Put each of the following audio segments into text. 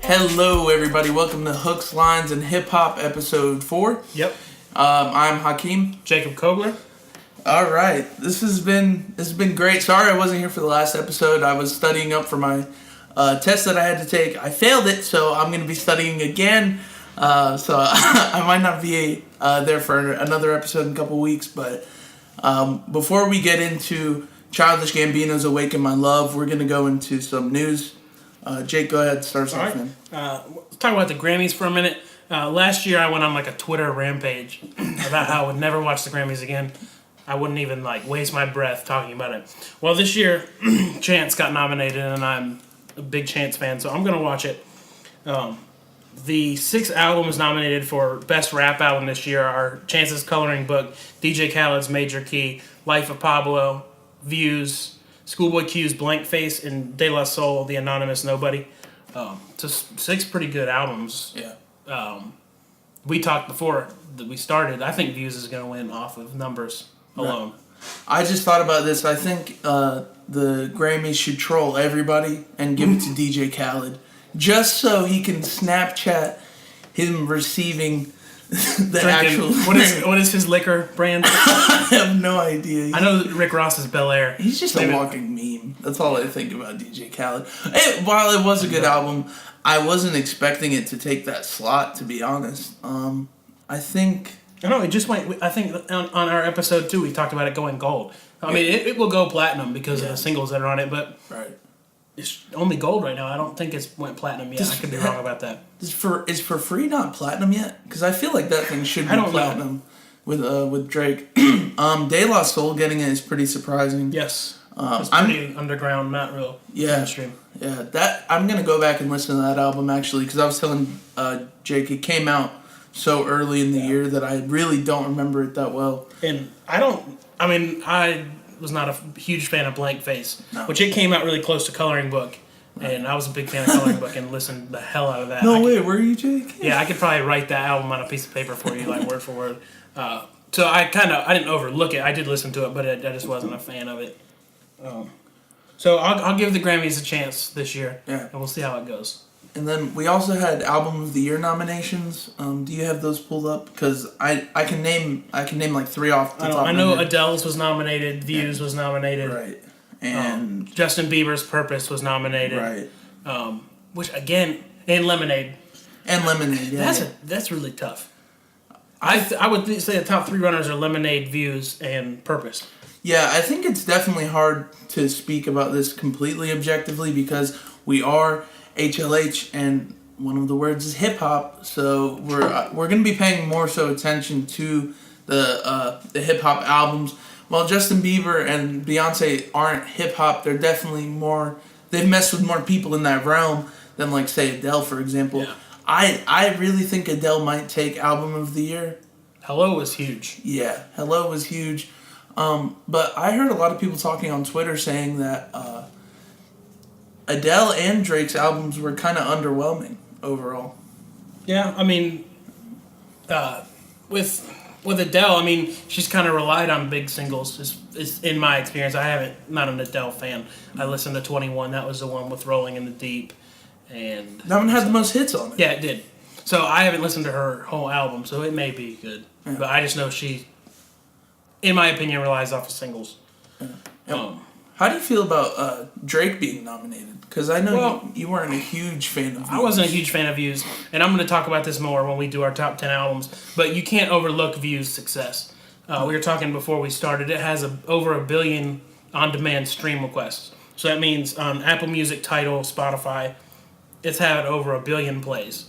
Hello, everybody. Welcome to Hooks, Lines, and Hip Hop, episode 4. Yep. I'm Hakeem. Jacob Kobler. All right. This has been great. Sorry I wasn't here for the last episode. I was studying up for my test that I had to take. I failed it, so I'm going to be studying again. So I might not be there for another episode in a couple weeks. But before we get into Childish Gambino's Awaken My Love, we're going to go into some news. Jake, go ahead. Start us off, man. Let's talk about the Grammys for a minute. Last year, I went on like a Twitter rampage about how I would never watch the Grammys again. I wouldn't even waste my breath talking about it. Well, this year, Chance got nominated, and I'm a big Chance fan, so I'm gonna watch it. The 6 albums nominated for Best Rap Album this year are Chance's Coloring Book, DJ Khaled's Major Key, Life of Pablo, Views, Schoolboy Q's Blank Face, and De La Soul, The Anonymous Nobody. Just 6 pretty good albums. Yeah. We talked before that we started. I think Views is going to win off of numbers alone. Right. I just thought about this. I think the Grammys should troll everybody and give it to DJ Khaled, just so he can Snapchat him receiving the actual. What is his liquor brand? I have no idea. I know Rick Ross is Bel Air. He's just a walking meme. That's all I think about DJ Khaled. While it was a good album, I wasn't expecting it to take that slot, to be honest. I think... I know, it just went... I think on our episode 2, we talked about it going gold. I mean, it will go platinum because of the singles that are on it, but... Right. It's only gold right now. I don't think it's went platinum yet. I could be wrong about that. Is For Free not platinum yet? Because I feel like that thing should be platinum with Drake. De La Soul getting it is pretty surprising. Yes. It's pretty underground, not real mainstream. Yeah, that I'm gonna go back and listen to that album actually, because I was telling Jake it came out so early in the year that I really don't remember it that well. And I was not a huge fan of Blank Face, which it came out really close to Coloring Book, and I was a big fan of Coloring Book and listened the hell out of that. Were you, Jake? Yeah, I could probably write that album on a piece of paper for you, word for word. So I didn't overlook it. I did listen to it, but I just wasn't a fan of it. So I'll give the Grammys a chance this year, and we'll see how it goes. And then we also had Album of the Year nominations. Do you have those pulled up? Because I can name like 3 off the top of my head. I know Adele's was nominated, Views was nominated. Right. And Justin Bieber's Purpose was nominated. Right. Which again, and Lemonade. And Lemonade, yeah. That's really tough. I would say the top 3 runners are Lemonade, Views, and Purpose. Yeah, I think it's definitely hard to speak about this completely objectively because we are HLH and one of the words is hip hop, so we're going to be paying more so attention to the hip hop albums. While Justin Bieber and Beyonce aren't hip hop, they're definitely more. They've messed with more people in that realm than say Adele, for example. Yeah. I really think Adele might take Album of the Year. Hello was huge. Yeah, Hello was huge. But I heard a lot of people talking on Twitter saying that Adele and Drake's albums were kind of underwhelming overall. Yeah, I mean, with Adele, I mean, she's kind of relied on big singles. Is in my experience. Not an Adele fan. I listened to 21. That was the one with Rolling in the Deep, and that one had the most hits on it. Yeah, it did. So I haven't listened to her whole album, so it may be good. Yeah. But I just know she, in my opinion, relies off of singles. Yeah. How do you feel about Drake being nominated? Because I know you weren't a huge fan of Views. I wasn't a huge fan of Views, and I'm going to talk about this more when we do our top 10 albums, but you can't overlook Views' success. We were talking before we started. It has over 1 billion on-demand stream requests. So that means on Apple Music, Tidal, Spotify, it's had over 1 billion plays.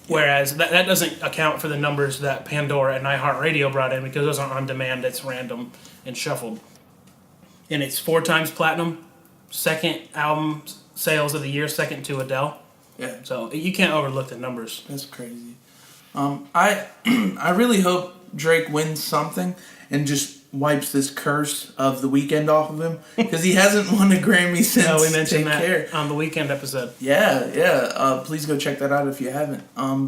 Whereas that doesn't account for the numbers that Pandora and iHeartRadio brought in because those aren't on demand, it's random and shuffled. And it's 4 times platinum, 2nd album sales of the year, 2nd to Adele. Yeah. So you can't overlook the numbers. That's crazy. I really hope Drake wins something and just wipes this curse of The Weeknd off of him because he hasn't won a Grammy since. No, we mentioned that on the Weeknd episode. Yeah. Please go check that out if you haven't.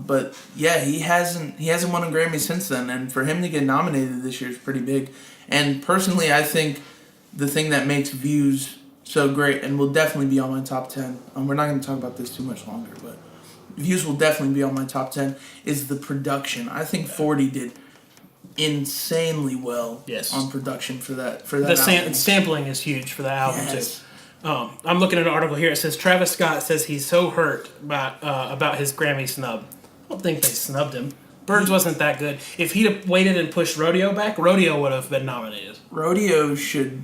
But yeah, he hasn't won a Grammy since then, and for him to get nominated this year is pretty big. And personally, I think the thing that makes Views so great and will definitely be on my top 10. We're not going to talk about this too much longer, but Views will definitely be on my top 10, is the production. I think 40 did insanely well on production for that album. Sampling is huge for that album yes. too. I'm looking at an article here. It says Travis Scott says he's so hurt about his Grammy snub. I don't think they snubbed him. Birds wasn't that good. If he'd have waited and pushed Rodeo back, Rodeo would have been nominated. Rodeo should...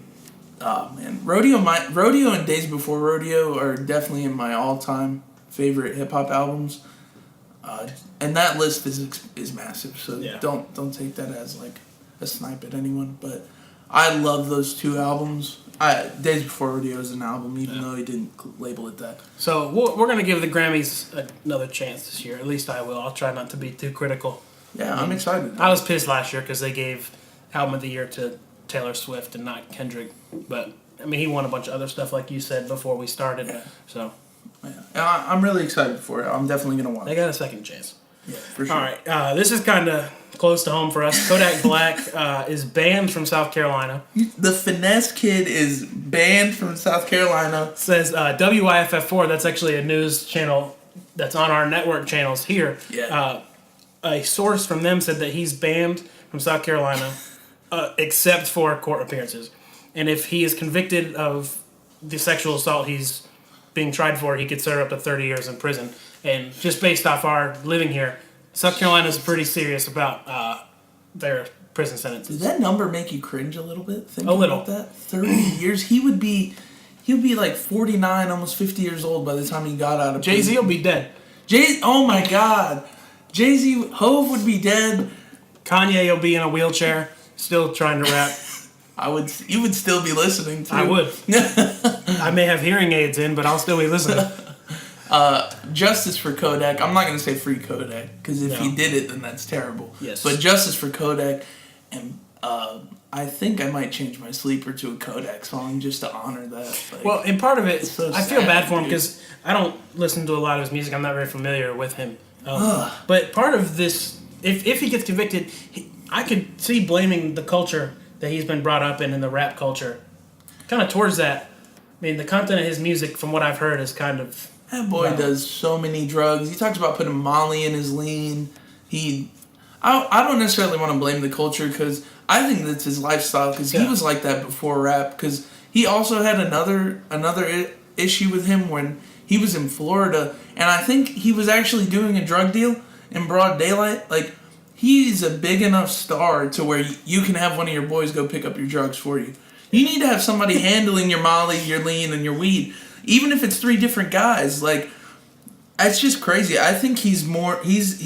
Oh, man. Rodeo and Days Before Rodeo are definitely in my all-time favorite hip-hop albums. And that list is massive, so don't take that as like a snipe at anyone. But I love those two albums. Days Before Rodeo is an album, even though he didn't label it that. So we're going to give the Grammys another chance this year. At least I will. I'll try not to be too critical. Yeah, I'm excited. I was pissed last year because they gave Album of the Year to Taylor Swift and not Kendrick. But, I mean, he won a bunch of other stuff, like you said, before we started. Yeah. So... Yeah. I'm really excited for it. I'm definitely going to watch it. They got a second chance. Yeah, for sure. All right. This is kind of close to home for us. Kodak Black is banned from South Carolina. The Finesse Kid is banned from South Carolina. Says WIFF4. That's actually a news channel that's on our network channels here. Yeah. A source from them said that he's banned from South Carolina except for court appearances. And if he is convicted of the sexual assault he's being tried for, he could serve up to 30 years in prison. And just based off our living here, South Carolina's pretty serious about their prison sentences. Does that number make you cringe a little bit? A little. About that? 30 years? He would be like 49, almost 50 years old by the time he got out of prison. Jay-Z will be dead. Oh my God. Jay-Z, Hove would be dead. Kanye will be in a wheelchair, still trying to rap. You would still be listening to. I would. I may have hearing aids in, but I'll still be listening. Justice for Kodak. I'm not going to say free Kodak, because if he did it, then that's terrible. Yes. But justice for Kodak, and I think I might change my sleeper to a Kodak song just to honor that. Like, well, and part of it, so I feel bad for him because I don't listen to a lot of his music. I'm not very familiar with him. But part of this, if he gets convicted, I could see blaming the culture that he's been brought up in the rap culture, kind of towards that. I mean, the content of his music, from what I've heard, is kind of... That boy does so many drugs. He talks about putting Molly in his lean. I don't necessarily want to blame the culture, because I think that's his lifestyle, because he was like that before rap, because he also had another issue with him when he was in Florida, and I think he was actually doing a drug deal in broad daylight. Like, he's a big enough star to where you can have one of your boys go pick up your drugs for you. You need to have somebody handling your Molly, your lean, and your weed. Even if it's 3 different guys. Like, it's just crazy. I think he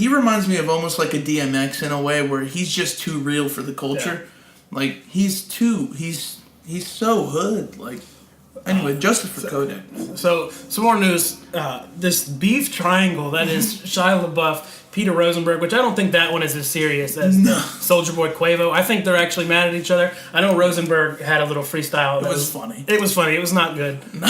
reminds me of almost like a DMX in a way, where he's just too real for the culture. Yeah. Like, he's so hood. Like, anyway, justice for Kodak. So, some more news. This beef triangle, that is Shia LaBeouf, Peter Rosenberg, which I don't think that one is as serious as Soulja Boy Quavo. I think they're actually mad at each other. I know Rosenberg had a little freestyle. It was funny. It was funny. It was not good. No.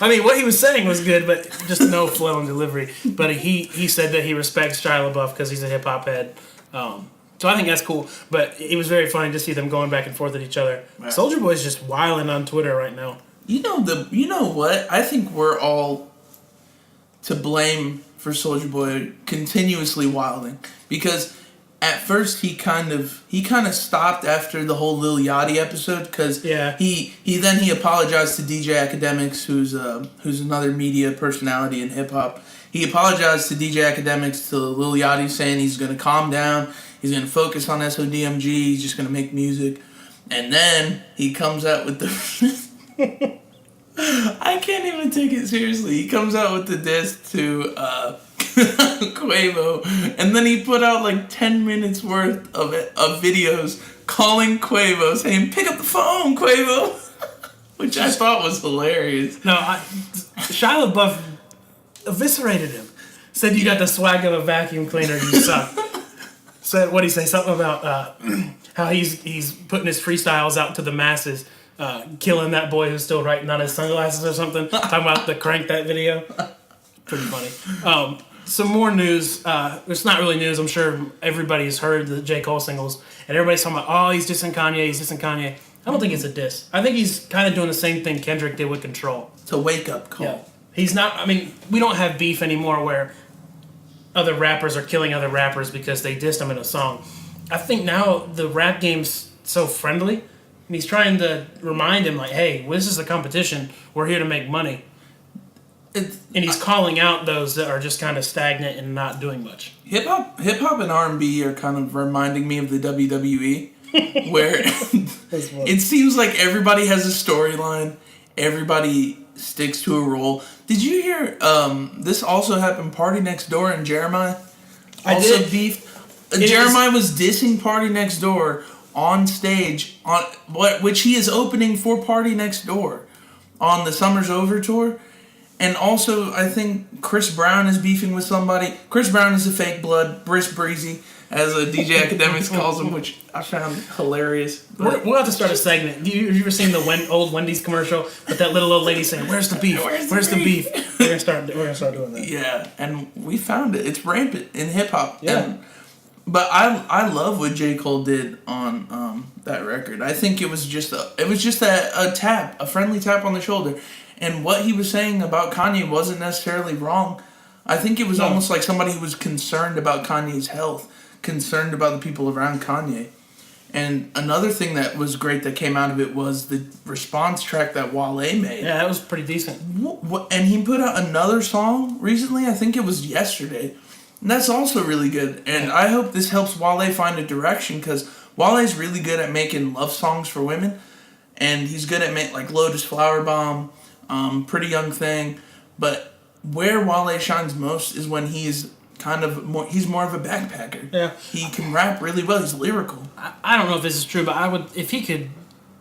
I mean, what he was saying was good, but just no flow and delivery. But he said that he respects Shia LaBeouf because he's a hip-hop head. So I think that's cool. But it was very funny to see them going back and forth at each other. Right. Soulja Boy's just wilding on Twitter right now. You know what? I think we're all to blame for Soulja Boy continuously wilding, because at first he kind of stopped after the whole Lil Yachty episode, because he apologized to DJ Academics, who's another media personality in hip hop. He apologized to DJ Academics, to Lil Yachty, saying he's gonna calm down, he's gonna focus on SODMG, he's just gonna make music, and then he comes out with the I can't even take it seriously. He comes out with the diss to Quavo, and then he put out like 10 minutes worth of videos calling Quavo, saying, "Pick up the phone, Quavo," which I thought was hilarious. No, Shia LaBeouf eviscerated him. Said, "You got the swag of a vacuum cleaner, you suck." Said, what'd he say? Something about how he's putting his freestyles out to the masses. Killing that boy who's still writing on his sunglasses or something. Talking about the Crank That video. Pretty funny. Some more news. It's not really news. I'm sure everybody's heard the JCole singles. And everybody's talking about, oh, he's dissing Kanye. I don't think it's a diss. I think he's kind of doing the same thing Kendrick did with Control. It's a wake-up call. he's not. I mean, we don't have beef anymore where other rappers are killing other rappers because they dissed them in a song. I think now the rap game's so friendly, and he's trying to remind him, like, hey, this is a competition. We're here to make money. And he's calling out those that are just kind of stagnant and not doing much. Hip hop and R&B are kind of reminding me of the WWE, where it seems like everybody has a storyline, everybody sticks to a role. Did you hear? This also happened. Party Next Door and Jeremiah also beefed. Jeremiah was dissing Party Next Door on stage which he is opening for Party Next Door on the Summer's Over tour. And also, I think Chris Brown is beefing with somebody. Chris Brown is a fake blood, Brisk Breezy, as a DJ Academics calls him, which I found hilarious. We'll have to start a segment. Have you ever seen the old Wendy's commercial with that little old lady saying, "Where's the beef? Where's the beef?" We're gonna start doing that. Yeah, and we found it. It's rampant in hip hop. Yeah. But I love what JCole did on that record. I think it was just a tap, a friendly tap on the shoulder. And what he was saying about Kanye wasn't necessarily wrong. I think it was almost like somebody who was concerned about Kanye's health, concerned about the people around Kanye. And another thing that was great that came out of it was the response track that Wale made. Yeah, that was pretty decent. And he put out another song recently. I think it was yesterday. And that's also really good. And I hope this helps Wale find a direction, because Wale's really good at making love songs for women. And he's good at making, like, Lotus Flower Bomb, Pretty Young Thing. But where Wale shines most is when he's he's more of a backpacker. Yeah. He can rap really well. He's lyrical. I don't know if this is true, but if he could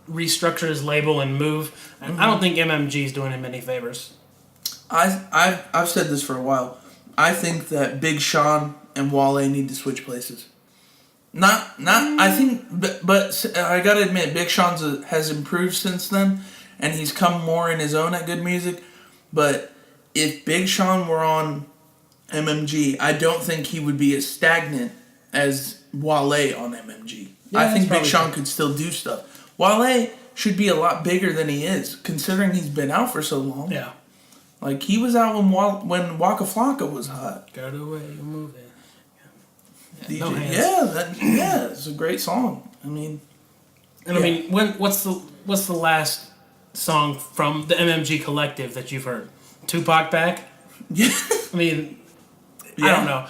restructure his label and move, I don't think MMG is doing him any favors. I've said this for a while. I think that Big Sean and Wale need to switch places. I think, but I gotta admit, Big Sean has improved since then, and he's come more in his own at Good Music. But if Big Sean were on MMG, I don't think he would be as stagnant as Wale on MMG. Yeah, I think Big Sean could still do stuff. Wale should be a lot bigger than he is, considering he's been out for so long. Yeah. Like, he was out when Waka Flocka was hot. Got away, you move it. DJ, no hands. It's a great song. I mean, I mean, what's the last song from the MMG collective that you've heard? Tupac Back? Yeah. I mean, I don't know.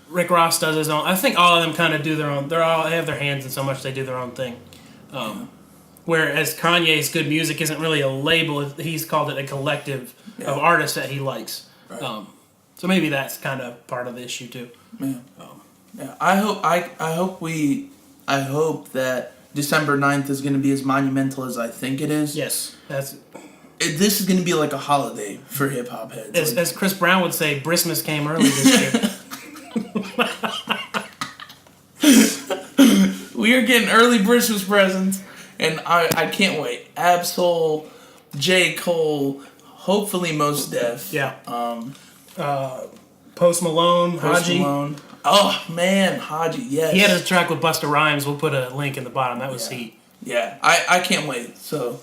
Rick Ross does his own. I think all of them kind of do their own. They have their hands in so much they do their own thing. Whereas Kanye's Good Music isn't really a label. He's called it a collective of artists that he likes. Right. So maybe that's kind of part of the issue too. Yeah. Yeah. I hope that December 9th is going to be as monumental as I think it is. Yes, this is going to be like a holiday for hip hop heads. As Chris Brown would say, Christmas came early this year. We are getting early Christmas presents, and I can't wait. Absol, JCole, hopefully Mos Def. Yeah. Post Malone, Hodgy. Oh man, Hodgy, yes. He had a track with Busta Rhymes. We'll put a link in the bottom. That was heat. Yeah, I can't wait. So,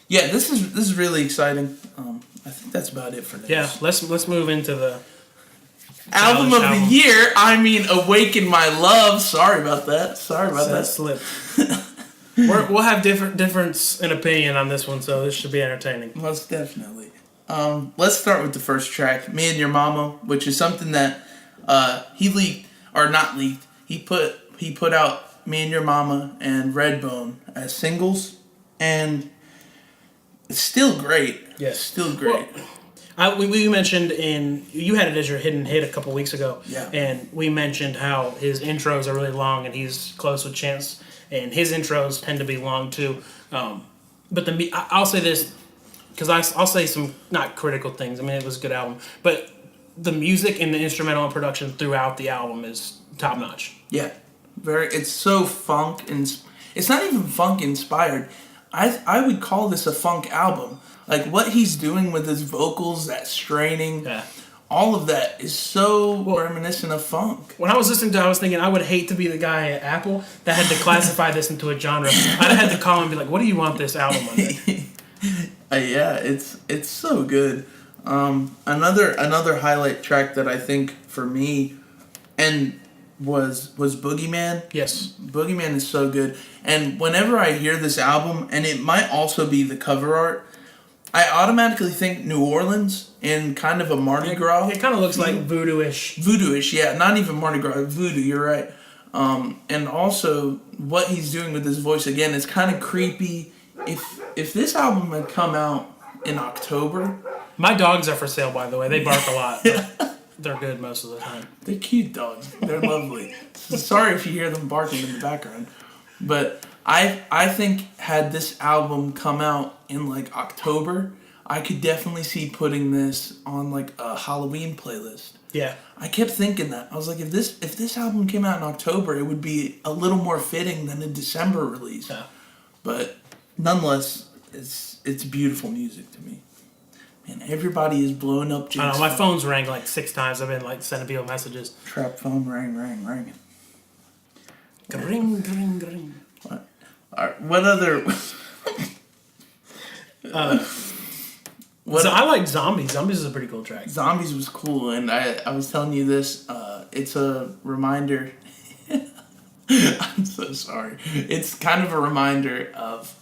yeah, this is really exciting. I think that's about it for now. Yeah, let's move into the album of the year. I mean, Awaken My Love. Sorry about that. That slip. We'll have difference in opinion on this one, so this should be entertaining. Most definitely. Let's start with the first track, Me and Your Mama, which is something that he leaked, or not leaked. He put out Me and Your Mama and Redbone as singles, and it's still great. Yes, still great. Well, we mentioned you had it as your hidden hit a couple weeks ago, and we mentioned how his intros are really long, and he's close with Chance, and his intros tend to be long too. But I'll say this, because I'll say some not critical things. I mean, it was a good album, but the music and the instrumental and production throughout the album is top notch. Yeah, it's so funk, and it's not even funk inspired. I would call this a funk album. Like, what he's doing with his vocals, that straining, all of that is so reminiscent of funk. When I was listening to it, I was thinking I would hate to be the guy at Apple that had to classify this into a genre. I'd have had to call and be like, what do you want this album under? Yeah, it's so good. Another highlight track that I think for me, and was Boogeyman. Yes. Boogeyman is so good. And whenever I hear this album, and it might also be the cover art, I automatically think New Orleans in kind of a Mardi Gras. It kind of looks like voodoo-ish. Voodoo-ish, yeah. Not even Mardi Gras, voodoo, you're right. And also, what he's doing with his voice, again, is kind of creepy. If this album had come out in October... My dogs are for sale, by the way. They bark a lot, but they're good most of the time. They're cute dogs. They're lovely. Sorry if you hear them barking in the background. But I think had this album come out in like October, I could definitely see putting this on like a Halloween playlist. Yeah. I kept thinking that. I was like, if this album came out in October, it would be a little more fitting than a December release. Yeah. But nonetheless, it's beautiful music to me. Man, everybody is blowing up Jake's I don't know, my phone's rang like 6 times. I've been like sending people messages. Trap phone, ring. Ring, ring, ring. What? All right, what other... So I like Zombies. Zombies is a pretty cool track. Zombies was cool, and I was telling you this, it's a reminder... I'm so sorry. It's kind of a reminder of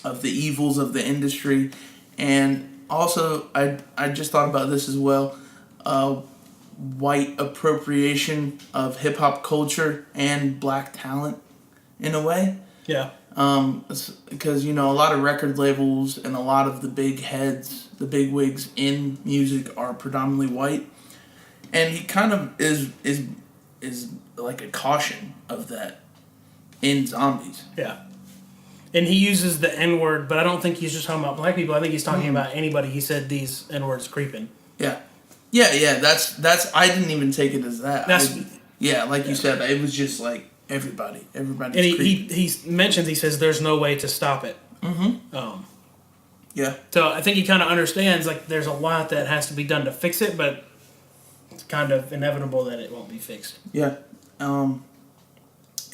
the evils of the industry, and also I just thought about this as well, white appropriation of hip-hop culture and black talent, in a way. Yeah. Because, a lot of record labels and a lot of the big heads, the big wigs in music are predominantly white. And he kind of is like a caution of that in Zombies. Yeah. And he uses the N-word, but I don't think he's just talking about black people. I think he's talking about anybody. He said these N-words creeping. Yeah. Yeah, that's I didn't even take it as that. You said, it was just like everybody. Everybody's and he mentions, he says, there's no way to stop it. Mm-hmm. Yeah. So I think he kind of understands, like, there's a lot that has to be done to fix it, but it's kind of inevitable that it won't be fixed. Yeah.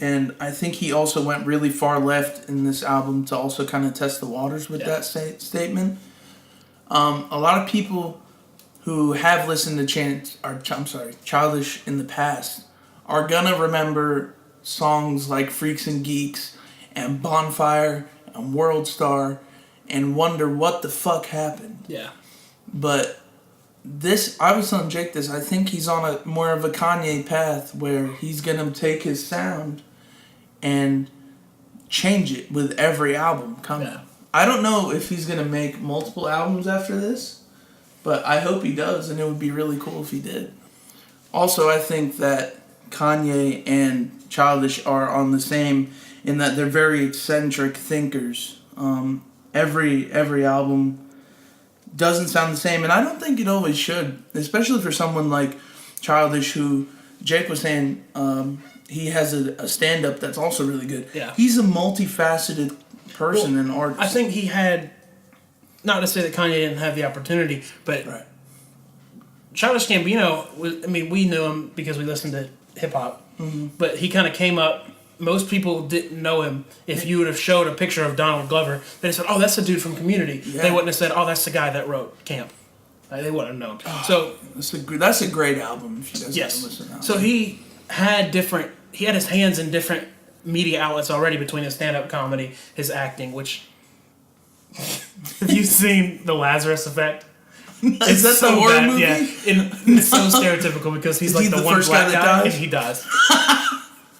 And I think he also went really far left in this album to also kind of test the waters with that statement. A lot of people who have listened to Childish in the past are gonna remember songs like Freaks and Geeks and Bonfire and World Star and wonder what the fuck happened. Yeah. But I was telling Jake this, I think he's on a more of a Kanye path where he's gonna take his sound and change it with every album coming. Yeah. I don't know if he's gonna make multiple albums after this, but I hope he does, and it would be really cool if he did. Also, I think that Kanye and Childish are on the same in that they're very eccentric thinkers. Every album doesn't sound the same, and I don't think it always should, especially for someone like Childish, who Jake was saying he has a stand-up that's also really good. Yeah. He's a multifaceted person and artist. I think he had, not to say that Kanye didn't have the opportunity, but Childish Gambino, we knew him because we listened to hip-hop, but he kind of came up. Most people didn't know him. If you would have showed a picture of Donald Glover, they'd have said, oh, that's the dude from Community. Yeah. They wouldn't have said, oh, that's the guy that wrote Camp. They wouldn't have known. Oh, so that's a great album if you guys haven't listened to that. So he had his hands in different media outlets already between his stand-up comedy, his acting, which... Have you seen The Lazarus Effect? Is that the horror movie? Yeah. It's so stereotypical because he's like the one black guy and he dies.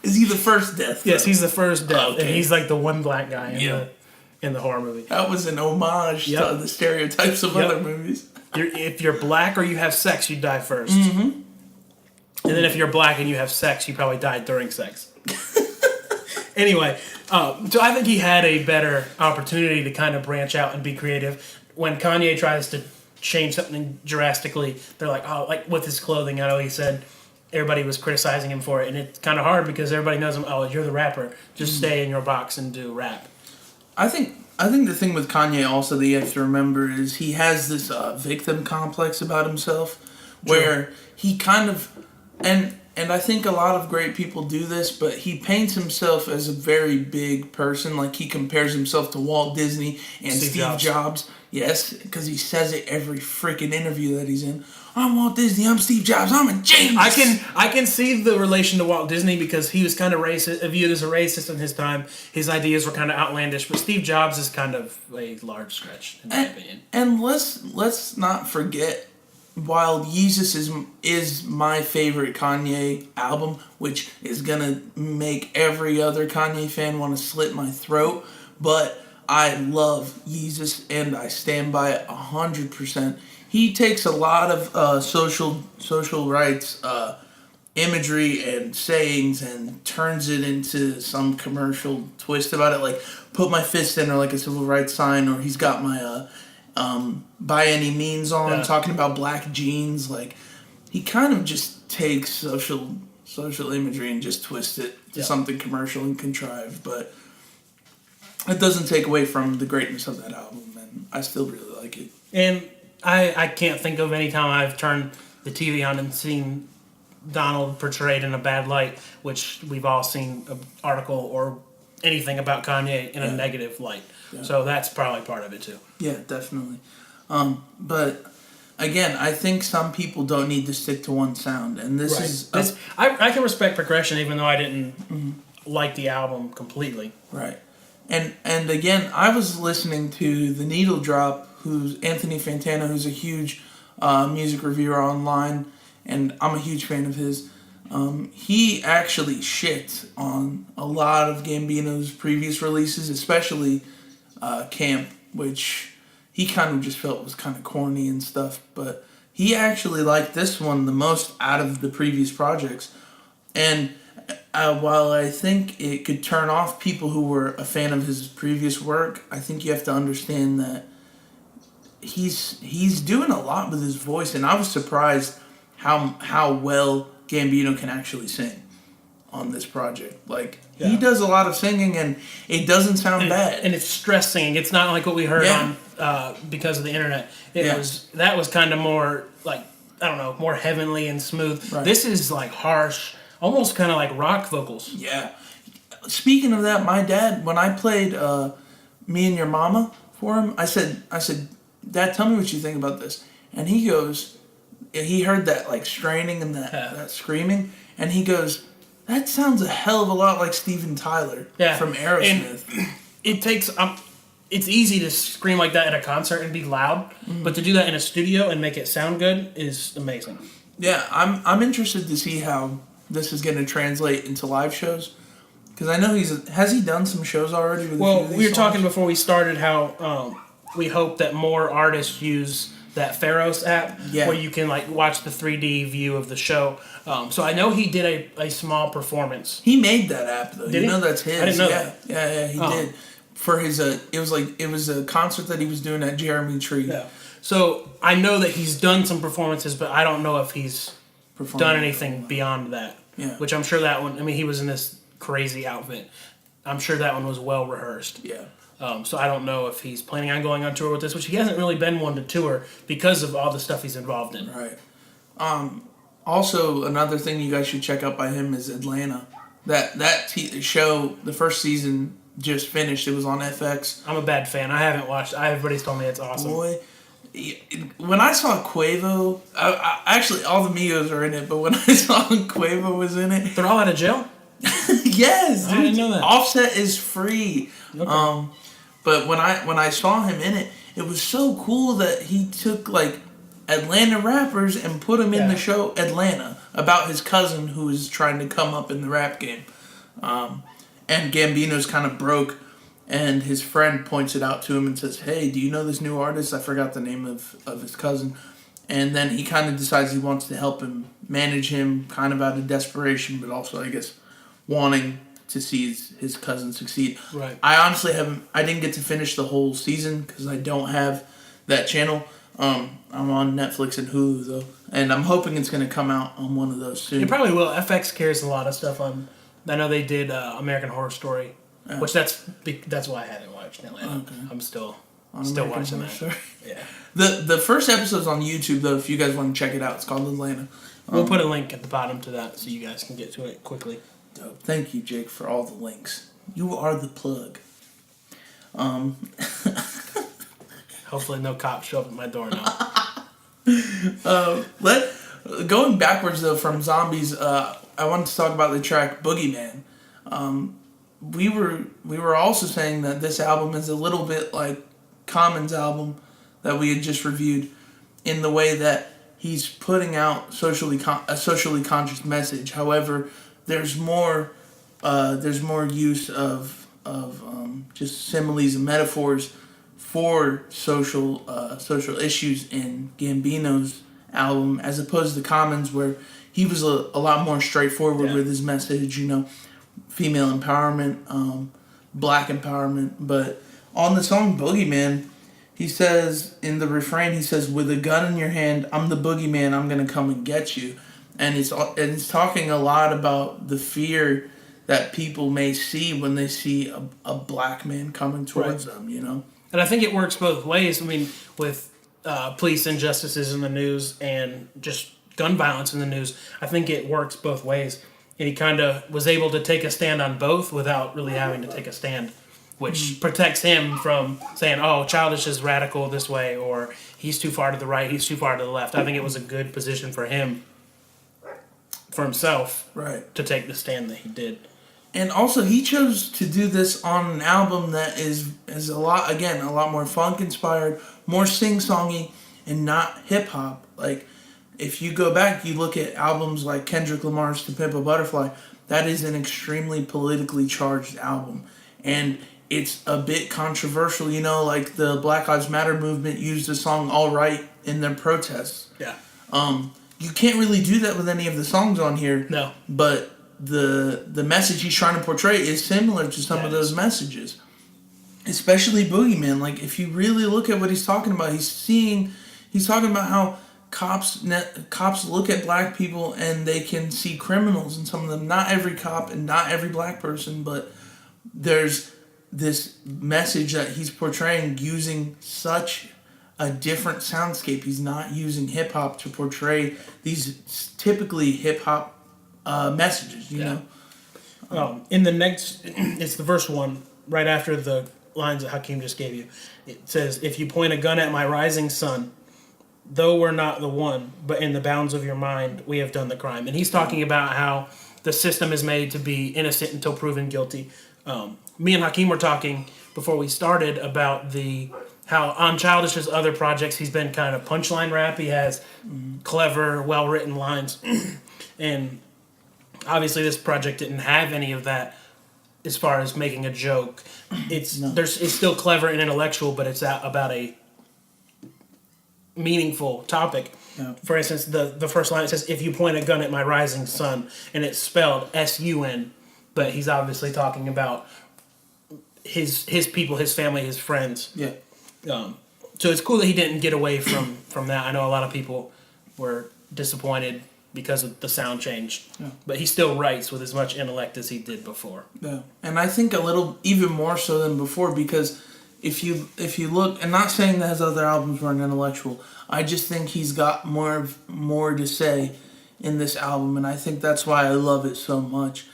Is he the first death? Yes, he's the first death, and he's like the one black guy in the horror movie. That was an homage to the stereotypes of other movies. If you're black or you have sex, you die first. Mm-hmm. And then if you're black and you have sex, you probably died during sex. Anyway, so I think he had a better opportunity to kind of branch out and be creative. When Kanye tries to change something drastically, they're like, oh, like with his clothing, I know he said everybody was criticizing him for it, and it's kind of hard because everybody knows him. Oh, you're the rapper. Just stay in your box and do rap. I think the thing with Kanye also that you have to remember is he has this victim complex about himself, where he kind of, and and I think a lot of great people do this, but he paints himself as a very big person. Like, he compares himself to Walt Disney and Steve Jobs. Yes, because he says it every freaking interview that he's in. I'm Walt Disney, I'm Steve Jobs, I'm a genius. I can see the relation to Walt Disney because he was kind of racist, viewed as a racist in his time. His ideas were kind of outlandish, but Steve Jobs is kind of a large stretch, in my opinion. And let's not forget, while Yeezus is my favorite Kanye album, which is gonna make every other Kanye fan want to slit my throat, but I love Yeezus and I stand by it 100%. He takes a lot of social rights imagery and sayings and turns it into some commercial twist about it, like put my fist in, or like a civil rights sign, or he's got my by any means on, talking about black jeans. Like, he kind of just takes social imagery and just twists it to something commercial and contrived, but it doesn't take away from the greatness of that album, and I still really like it. And I can't think of any time I've turned the TV on and seen Donald portrayed in a bad light, which we've all seen an article or anything about Kanye in a negative light. Yeah. So that's probably part of it too. Yeah, definitely. But again, I think some people don't need to stick to one sound, and this is... I can respect progression even though I didn't like the album completely. Right. And again, I was listening to The Needle Drop, who's Anthony Fantano, who's a huge music reviewer online, and I'm a huge fan of his. He actually shit on a lot of Gambino's previous releases, especially Camp, which he kind of just felt was kind of corny and stuff, but he actually liked this one the most out of the previous projects. And while I think it could turn off people who were a fan of his previous work, I think you have to understand that he's doing a lot with his voice, and I was surprised how well Gambino can actually sing on this project. Like, he does a lot of singing, and it doesn't sound bad. And it's stress singing. It's not like what we heard on because of the internet. That was kind of more like, I don't know, more heavenly and smooth. Right. This is like harsh, almost kind of like rock vocals. Yeah. Speaking of that, my dad, when I played Me and Your Mama for him, I said, Dad, tell me what you think about this. And he goes, he heard that like straining and that screaming, and he goes, that sounds a hell of a lot like Steven Tyler from Aerosmith. And it takes, it's easy to scream like that at a concert and be loud, but to do that in a studio and make it sound good is amazing. Yeah, I'm interested to see how this is going to translate into live shows, because I know has he done some shows already with we were talking before we started how we hope that more artists use that Pharos app where you can like watch the 3D view of the show. So I know he did a small performance. He made that app though. Did you know that's his? I didn't know that. Yeah, he did. For his it was a concert that he was doing at Jeremy Tree. Yeah. So I know that he's done some performances, but I don't know if he's done anything beyond that. Yeah. Which I'm sure that one, I mean, he was in this crazy outfit. I'm sure that one was well rehearsed. Yeah. So I don't know if he's planning on going on tour with this, which he hasn't really been one to tour because of all the stuff he's involved in. Right. Also, another thing you guys should check out by him is Atlanta. That show, the first season just finished. It was on FX. I'm a bad fan. I haven't watched. Everybody's told me it's awesome. Boy, when I saw Quavo, actually all the Migos are in it, but when I saw Quavo was in it, they're all out of jail. Yes, dude. I didn't know that. Offset is free. Okay. But when I saw him in it, it was so cool that he took like Atlanta rappers and put them in the show Atlanta about his cousin who was trying to come up in the rap game. And Gambino's kind of broke, and his friend points it out to him and says, "Hey, do you know this new artist?" I forgot the name of his cousin. And then he kind of decides he wants to help him, manage him, kind of out of desperation, but also, I guess, wanting to see his cousin succeed. Right. I honestly I didn't get to finish the whole season because I don't have that channel. I'm on Netflix and Hulu, though, and I'm hoping it's going to come out on one of those soon. It probably will. FX carries a lot of stuff on. I know they did American Horror Story, which that's why I haven't watched Atlanta. Okay. I'm still watching that. Yeah. The first episode's on YouTube, though, if you guys want to check it out. It's called Atlanta. We'll put a link at the bottom to that so you guys can get to it quickly. Dope. Thank you, Jake, for all the links. You are the plug. Hopefully no cops show up at my door now. Going backwards though from Zombies, I wanted to talk about the track Boogeyman. We were also saying that this album is a little bit like Common's album that we had just reviewed, in the way that he's putting out a socially conscious message. However, there's more use of just similes and metaphors for social issues in Gambino's album, as opposed to Common's, where he was a lot more straightforward with his message. Female empowerment, black empowerment. But on the song Boogeyman, he says, in the refrain, he says, "With a gun in your hand, I'm the boogeyman, I'm going to come and get you." And it's talking a lot about the fear that people may see when they see a black man coming towards them, And I think it works both ways. I mean, with police injustices in the news and just gun violence in the news, I think it works both ways. And he kind of was able to take a stand on both without really having to take a stand, which protects him from saying, oh, Childish is radical this way, or he's too far to the right, he's too far to the left. I think it was a good position for him, for himself, to take the stand that he did. And also, he chose to do this on an album that is a lot more funk-inspired, more sing-songy, and not hip-hop. Like, if you go back, you look at albums like Kendrick Lamar's To Pimp a Butterfly, that is an extremely politically charged album. And it's a bit controversial, like the Black Lives Matter movement used the song All Right in their protests. Yeah. You can't really do that with any of the songs on here. No. But the message he's trying to portray is similar to some of those messages. Especially Boogeyman. Like, if you really look at what he's talking about, he's talking about how cops look at black people and they can see criminals in some of them. Not every cop and not every black person, but there's this message that he's portraying using such a different soundscape. He's not using hip-hop to portray these typically hip-hop messages, you know? In the next, it's the verse 1, right after the lines that Hakeem just gave you. It says, "If you point a gun at my rising sun, though we're not the one, but in the bounds of your mind, we have done the crime." And he's talking about how the system is made to be innocent until proven guilty. Me and Hakeem were talking before we started about how on Childish's other projects he's been kind of punchline rap. He has clever, well-written lines. And obviously this project didn't have any of that as far as making a joke. It's still clever and intellectual, but it's about a meaningful topic. Yeah. For instance, the first line, it says, "If you point a gun at my rising sun," and it's spelled S-U-N, but he's obviously talking about his people, his family, his friends. Yeah. So it's cool that he didn't get away from that. I know a lot of people were disappointed because of the sound change. Yeah. But he still writes with as much intellect as he did before. Yeah. And I think a little even more so than before, because if you look, and not saying that his other albums weren't intellectual, I just think he's got more to say in this album, and I think that's why I love it so much.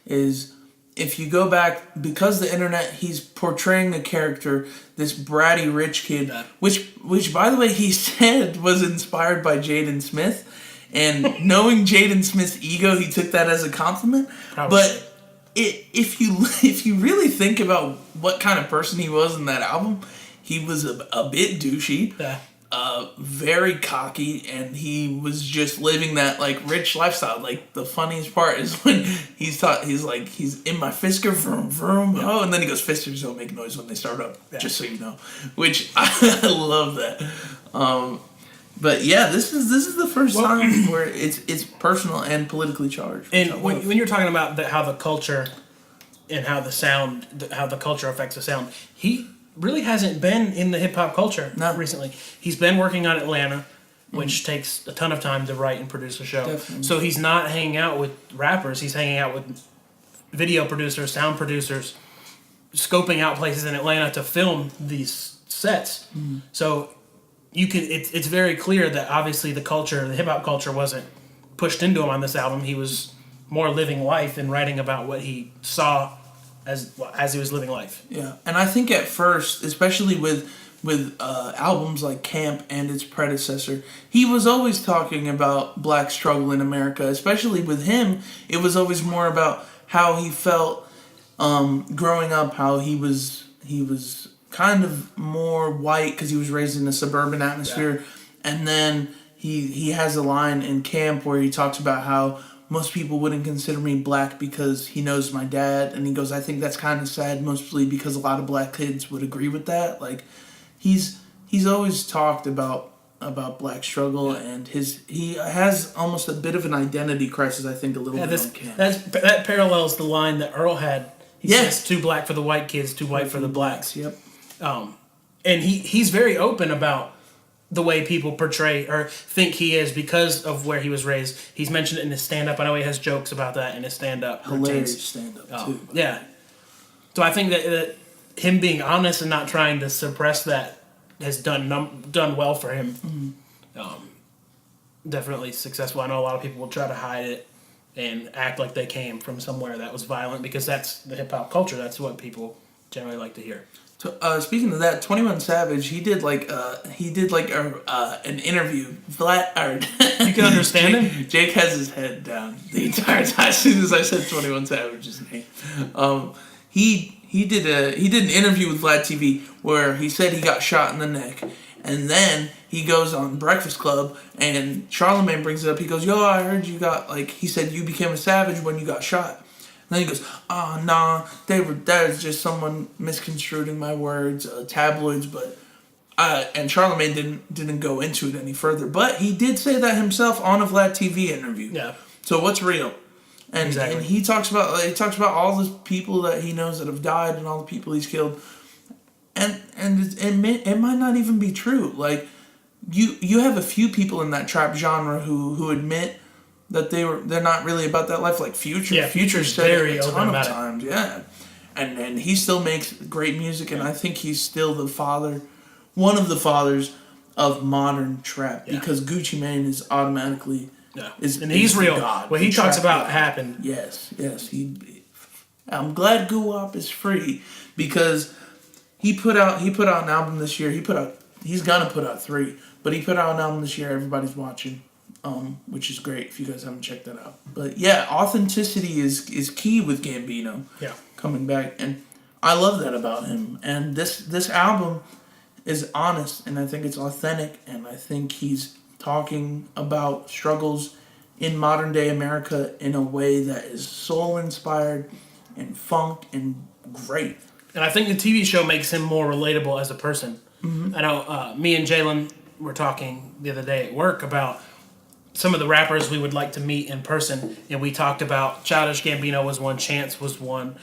Is if you go back, because the internet, he's portraying a character, this bratty rich kid, which by the way he said was inspired by Jaden Smith, and knowing Jaden Smith's ego, he took that as a compliment. Probably. But if you really think about what kind of person he was in that album, he was a bit douchey. Yeah. Very cocky, and he was just living that like rich lifestyle. Like, the funniest part is when he's in my Fisker vroom vroom. Yeah. Oh, and then he goes, "Fiskers don't make noise when they start up." Yeah. Just so you know, which I love that. But yeah, this is the first time where it's personal and politically charged. And when you're talking about how the culture and how the culture affects the sound, he really hasn't been in the hip-hop culture recently. He's been working on Atlanta, which takes a ton of time to write and produce a show. Definitely. So he's not hanging out with rappers. He's hanging out with video producers, sound producers, scoping out places in Atlanta to film these sets. So it's very clear that obviously the hip-hop culture wasn't pushed into him on this album. He was more living life and writing about what he saw as he was living life. Yeah, and I think at first, especially with albums like Camp and its predecessor, he was always talking about black struggle in America. Especially with him, it was always more about how he felt growing up, how he was kind of more white because he was raised in a suburban atmosphere, and then he has a line in Camp where he talks about how most people wouldn't consider me black because he knows my dad, and he goes, I think that's kind of sad, mostly because a lot of black kids would agree with that. Like, he's always talked about black struggle, and he has almost a bit of an identity crisis, I think, a little bit on Camp. That parallels the line that Earl had. He says, too black for the white kids, too white for the blacks. Yep. And he's very open about the way people portray or think he is because of where he was raised. He's mentioned it in his stand-up. I know he has jokes about that in his stand-up. Hilarious stand-up, too. Yeah. So I think that him being honest and not trying to suppress that has done well for him. Mm-hmm. Definitely successful. I know a lot of people will try to hide it and act like they came from somewhere that was violent because that's the hip-hop culture. That's what people generally like to hear. Speaking of that, 21 Savage, he did an interview. You can understand him? Jake has his head down the entire time as soon as I said 21 Savage's name. He did an interview with Vlad TV where he said he got shot in the neck, and then he goes on Breakfast Club and Charlamagne brings it up. He goes, "Yo, I heard you got he said you became a savage when you got shot." And then he goes, "Oh, nah, that was just someone misconstruing my words, tabloids." But and Charlamagne didn't go into it any further, but he did say that himself on a Vlad TV interview. Yeah. So what's real? And exactly. And he talks about all the people that he knows that have died and all the people he's killed, and it might not even be true. Like you have a few people in that trap genre who admit that they're not really about that life, like Future. Yeah, Future's said it a ton of about times. Yeah, and he still makes great music, and I think he's still one of the fathers of modern trap because Gucci Mane is automatically and he's real. God. What he talks about happened. Yes. I'm glad Guwap is free because he put out an album this year. He's gonna put out 3, but he put out an album this year. Everybody's watching. Which is great if you guys haven't checked that out. But yeah, authenticity is key with Gambino. Yeah, coming back, and I love that about him. And this album is honest, and I think it's authentic, and I think he's talking about struggles in modern day America in a way that is soul inspired and funk and great. And I think the TV show makes him more relatable as a person. Mm-hmm. I know me and Jalen were talking the other day at work about some of the rappers we would like to meet in person, and we talked about Childish Gambino was one, Chance was one,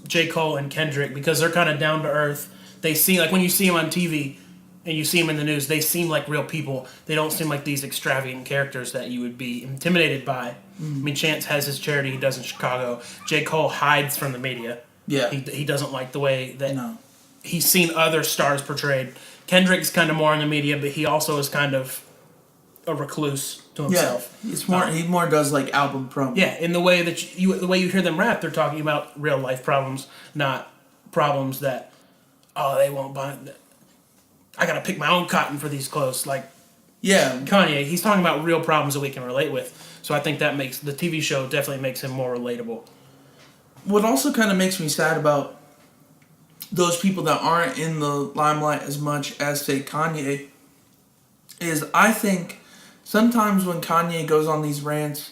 JCole and Kendrick, because they're kind of down to earth. They seem like when you see them on TV and you see them in the news, they seem like real people. They don't seem like these extravagant characters that you would be intimidated by. Mm-hmm. I mean, Chance has his charity he does in Chicago. JCole hides from the media. Yeah, he doesn't like the way that he's seen other stars portrayed. Kendrick's kind of more in the media, but he also is kind of a recluse to himself. Yeah, it's more. He more does like album promo. Yeah, in the way that the way you hear them rap, they're talking about real life problems, not problems that they won't buy. I gotta pick my own cotton for these clothes. Like Kanye, he's talking about real problems that we can relate with. So I think that makes the TV show definitely makes him more relatable. What also kind of makes me sad about those people that aren't in the limelight as much as say Kanye is I think. Sometimes when Kanye goes on these rants,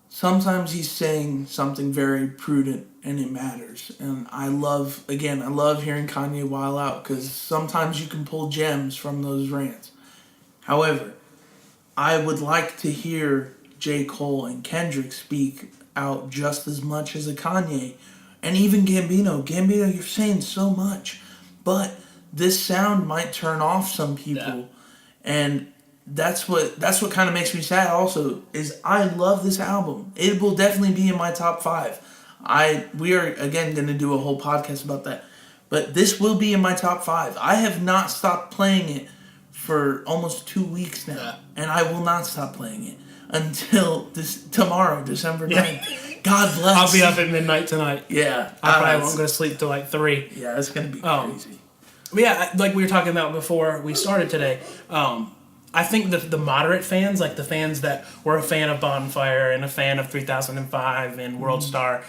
sometimes he's saying something very prudent and it matters. And I love hearing Kanye wild out because sometimes you can pull gems from those rants. However, I would like to hear JCole and Kendrick speak out just as much as a Kanye. And even Gambino. Gambino, you're saying so much. But this sound might turn off some people. Yeah. And that's what kind of makes me sad also is I love this album. It will definitely be in my top 5. We are again going to do a whole podcast about that. But this will be in my top 5. I have not stopped playing it for almost 2 weeks now, and I will not stop playing it until tomorrow, December 9th. God bless. I'll be up at midnight tonight. Yeah. I probably won't go to sleep till like 3. Yeah, it's going to be crazy. But yeah, like we were talking about before we started today, I think the moderate fans, like the fans that were a fan of Bonfire and a fan of 3005 and World Star,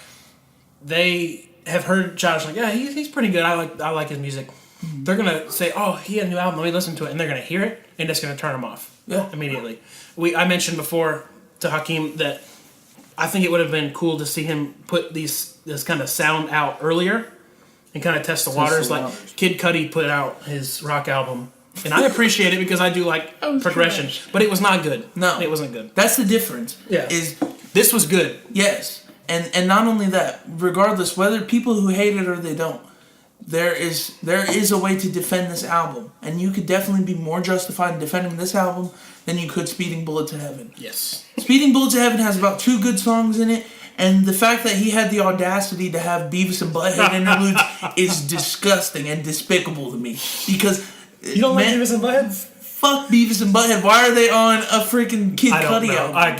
they have heard Childish like, yeah, he's pretty good. I like his music. They're gonna say, oh, he had a new album. Let me listen to it, and they're gonna hear it, and it's gonna turn them off immediately. I mentioned before to Hakeem that I think it would have been cool to see him put this kind of sound out earlier and kind of test the waters. Like Kid Cudi put out his rock album. And I appreciate it because I do like progression. But it was not good. No. It wasn't good. That's the difference. Yeah. This was good. Yes. And not only that, regardless, whether people who hate it or they don't, there is a way to defend this album. And you could definitely be more justified in defending this album than you could Speeding Bullet to Heaven. Yes. Speeding Bullet to Heaven has about 2 good songs in it. And the fact that he had the audacity to have Beavis and Butthead interludes is disgusting and despicable to me. Because... You don't like Beavis and Butthead? Fuck Beavis and Butthead. Why are they on a freaking Kid Cudi album? I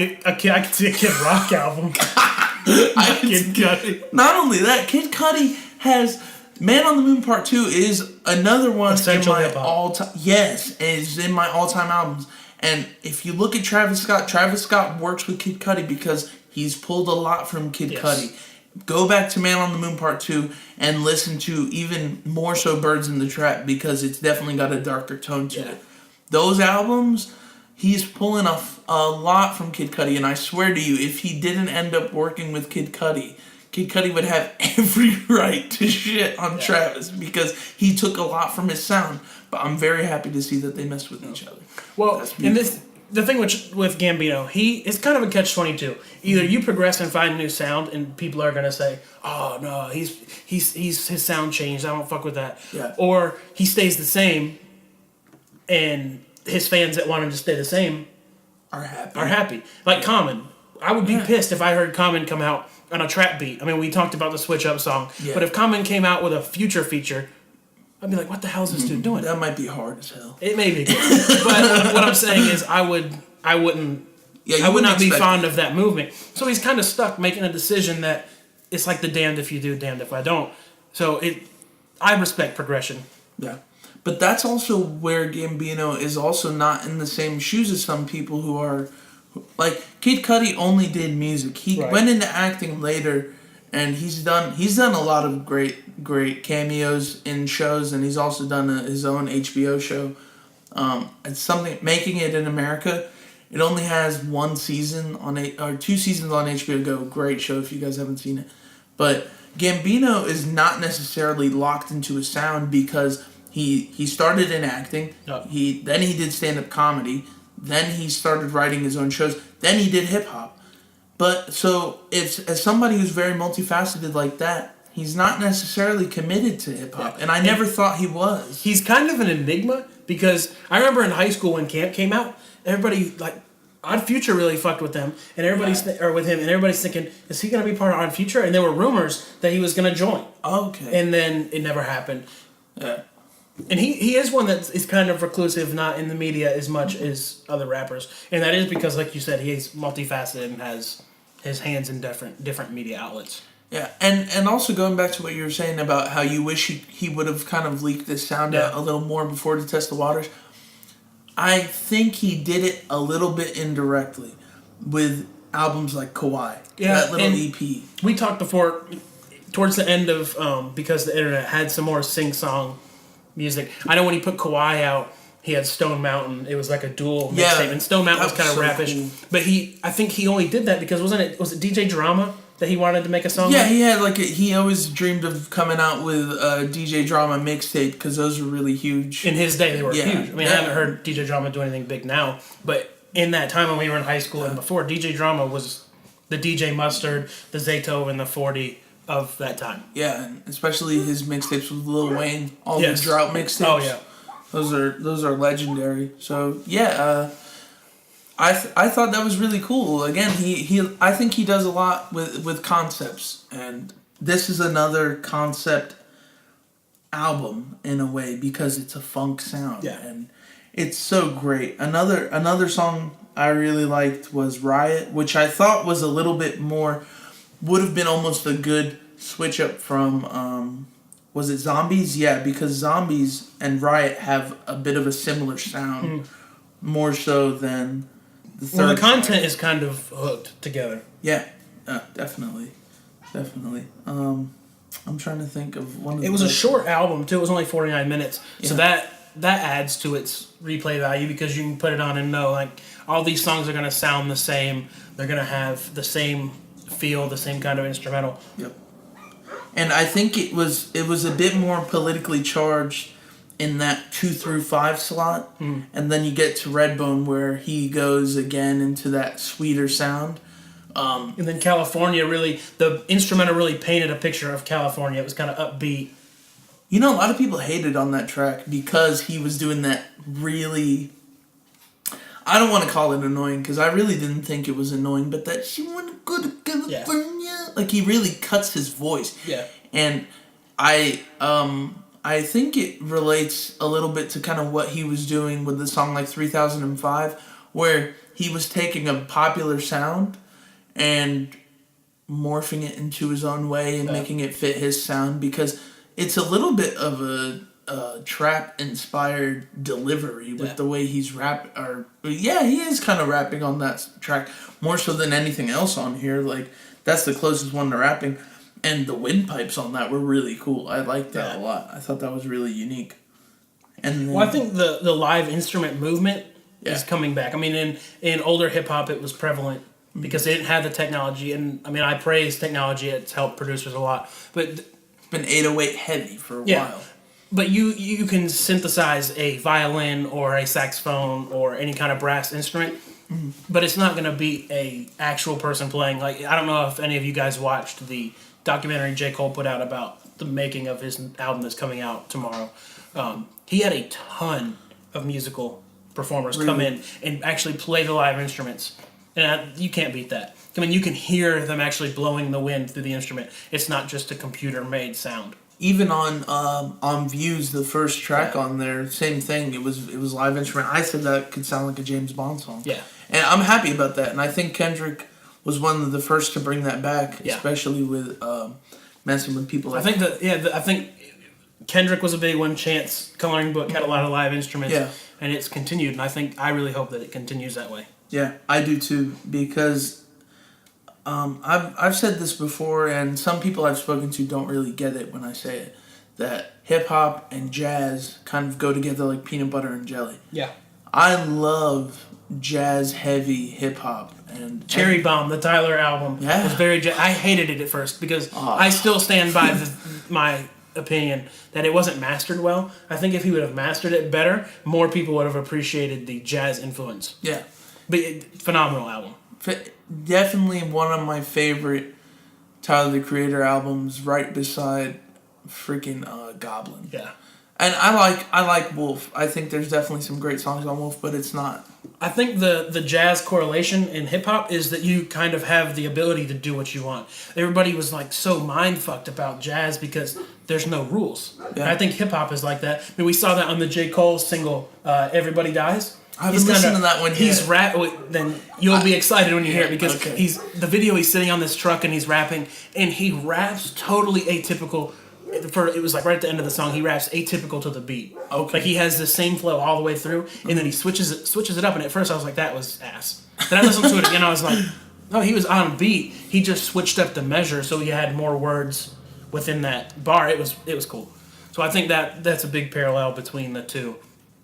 could see a Kid Rock album. Kid Cudi. Not only that, Kid Cudi has Man on the Moon Part 2 is another one Essential in my hip-hop. all-time... Yes, is in my all-time albums. And if you look at Travis Scott works with Kid Cudi because he's pulled a lot from Kid Cudi. Go back to Man on the Moon Part 2 and listen to even more so Birds in the Trap because it's definitely got a darker tone to it. Those albums, he's pulling off a lot from Kid Cudi, and I swear to you, if he didn't end up working with Kid Cudi would have every right to shit on Travis because he took a lot from his sound. But I'm very happy to see that they messed with each other. Well, the thing with Gambino, it's kind of a catch-22. Either you progress and find a new sound, and people are gonna say, "Oh no, his sound changed. I don't fuck with that." Yeah. Or he stays the same, and his fans that want him to stay the same are happy. Like Common, I would be pissed if I heard Common come out on a trap beat. I mean, we talked about the Switch Up song, but if Common came out with a Future feature, I'd be like, what the hell is this dude doing? That might be hard as hell. It may be. But what I'm saying is I would not be fond of that movement. So he's kind of stuck making a decision that it's like the damned if you do, damned if I don't. So I respect progression. Yeah. But that's also where Gambino is also not in the same shoes as some people who are... Like, Kid Cudi only did music. He went into acting later... And he's done a lot of great cameos in shows, and he's also done his own HBO show. It's something Making It in America. It only has 1 season or 2 seasons on HBO Go. Great show if you guys haven't seen it. But Gambino is not necessarily locked into a sound because he started in acting. Then he did stand-up comedy. Then he started writing his own shows. Then he did hip-hop. But so as somebody who's very multifaceted like that, he's not necessarily committed to hip hop, and I never thought he was. He's kind of an enigma because I remember in high school when Camp came out, everybody like Odd Future really fucked with them, and everybody's with him, and everybody's thinking, is he gonna be part of Odd Future? And there were rumors that he was gonna join. Okay. And then it never happened. Yeah. And he is one that is kind of reclusive, not in the media as much as other rappers, and that is because, like you said, he's multifaceted and has his hands in different media outlets. Yeah, and also going back to what you were saying about how you wish he would have kind of leaked this sound out a little more before to test the waters. I think he did it a little bit indirectly with albums like Kawaii. Yeah, that little EP. We talked before, towards the end of because the internet had some more sing-song music. I know when he put Kawaii out, he had Stone Mountain. It was like a dual mixtape, and Stone Mountain was kind of so rapish. Cool. But I think he only did that because was it DJ Drama that he wanted to make a song? Yeah, with? he had he always dreamed of coming out with a DJ Drama mixtape because those were really huge. In his day, they were huge. I mean, I haven't heard DJ Drama do anything big now, but in that time when we were in high school and before, DJ Drama was the DJ Mustard, the Zato, and the 40 of that time. Yeah, and especially his mixtapes with Lil Wayne, all the drought mixtapes. Oh yeah. Those are legendary. So yeah, I thought that was really cool. Again, I think he does a lot with concepts, and this is another concept album in a way because it's a funk sound. Yeah. It's so great. Another song I really liked was Riot, which I thought was a little bit more, would have been almost a good switch up from, was it Zombies? Yeah, because Zombies and Riot have a bit of a similar sound, more so than the third. Well, the content is kind of hooked together. Yeah, definitely. I'm trying to think of one of It was a short album, too. It was only 49 minutes. Yeah. So that adds to its replay value because you can put it on and know, like, all these songs are going to sound the same. They're going to have the same feel, the same kind of instrumental. Yep. And I think it was a bit more politically charged in that 2 through 5 slot. And then you get to Redbone where he goes again into that sweeter sound. And then California the instrumental really painted a picture of California. It was kind of upbeat. You know, a lot of people hated on that track because he was doing that really... I don't want to call it annoying because I really didn't think it was annoying, but that she wanna go to California. Yeah. Like, he really cuts his voice. Yeah. And I think it relates a little bit to kind of what he was doing with the song like 3005, where he was taking a popular sound and morphing it into his own way and making it fit his sound, because it's a little bit of a trap-inspired delivery with the way he's he is kind of rapping on that track, more so than anything else on here. Like, that's the closest one to rapping. And the windpipes on that were really cool. I liked that a lot. I thought that was really unique. And then, I think the live instrument movement is coming back. I mean, in older hip-hop, it was prevalent because they didn't have the technology. And, I mean, I praise technology. It's helped producers a lot. But it's been 808 heavy for a while. But you can synthesize a violin or a saxophone or any kind of brass instrument, but it's not going to be a actual person playing. Like, I don't know if any of you guys watched the documentary JCole put out about the making of his album that's coming out tomorrow. He had a ton of musical performers come in and actually play the live instruments. And you can't beat that. I mean, you can hear them actually blowing the wind through the instrument. It's not just a computer-made sound. Even on Views, the first track on there, same thing. It was live instrument. I said that could sound like a James Bond song. Yeah. And I'm happy about that. And I think Kendrick was one of the first to bring that back, especially with messing with people like I think Kendrick was a big one. Chance Coloring Book had a lot of live instruments. Yeah. And it's continued. And I really hope that it continues that way. Yeah, I do too, because I've said this before, and some people I've spoken to don't really get it when I say it, that hip-hop and jazz kind of go together like peanut butter and jelly. Yeah. I love jazz-heavy hip-hop. And Cherry Bomb, the Tyler album, was very I hated it at first because I still stand by my opinion that it wasn't mastered well. I think if he would have mastered it better, more people would have appreciated the jazz influence. Yeah. But phenomenal album. Definitely one of my favorite Tyler the Creator albums, right beside freaking Goblin. Yeah. And I like Wolf. I think there's definitely some great songs on Wolf, but it's not. I think the jazz correlation in hip hop is that you kind of have the ability to do what you want. Everybody was like so mind fucked about jazz because there's no rules. Yeah. And I think hip hop is like that. I mean, we saw that on the JCole single "Everybody Dies." I haven't listened to that one yet. He's then you'll be excited when you hear it because he's sitting on this truck and he's rapping and he raps totally atypical. It was like right at the end of the song, he raps atypical to the beat. Okay. Like he has the same flow all the way through, and then he switches it up. And at first I was like, that was ass. Then I listened to it again, I was like, no, he was on beat. He just switched up the measure so he had more words within that bar. It was cool. So I think that's a big parallel between the two.